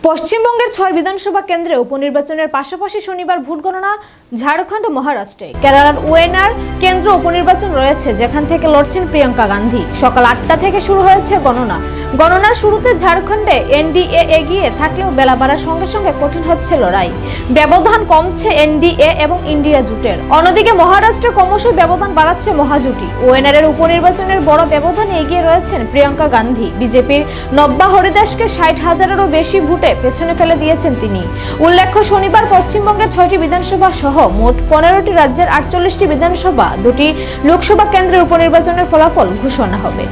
পশ্চিমবঙ্গের ৬ বিধানসভা কেন্দ্রে উপনির্বাচনের পাশাপাশি শনিবার ভোট গণনা ঝাড়খণ্ড ও মহারাষ্ট্রে। কেরালার ওয়েনার কেন্দ্র উপনির্বাচন রয়েছে, যেখান থেকে লড়ছেন প্রিয়াঙ্কা গান্ধী। সকাল ৮টা থেকে শুরু হয়েছে গণনার শুরুতে ঝাড়খণ্ডে এনডিএ এগিয়ে থাকলেও বেলা বাড়ার সঙ্গে সঙ্গে কঠিন হচ্ছে লড়াই। ব্যবধান কমছে এনডিএ এবং ইন্ডিয়া জোটের। অন্যদিকে মহারাষ্ট্রে ক্রমশ ব্যবধান বাড়াচ্ছে মহাজোটী। ওয়েনারের উপনির্বাচনের বড় ব্যবধানে এগিয়ে রয়েছেন প্রিয়াঙ্কা গান্ধী। বিজেপির নব্যা হরিদাসকে ৬০,০০০-এরও বেশি ভোটে পেছনে ফেলে দিয়েছেন তিনি। উল্লেখ্য, শনিবার পশ্চিমবঙ্গের ৬টি বিধানসভা সহ মোট ১৫টি রাজ্যের ৪৮টি বিধানসভা, ২টি লোকসভা কেন্দ্রের উপনির্বাচনের ফলাফল ঘোষণা হবে।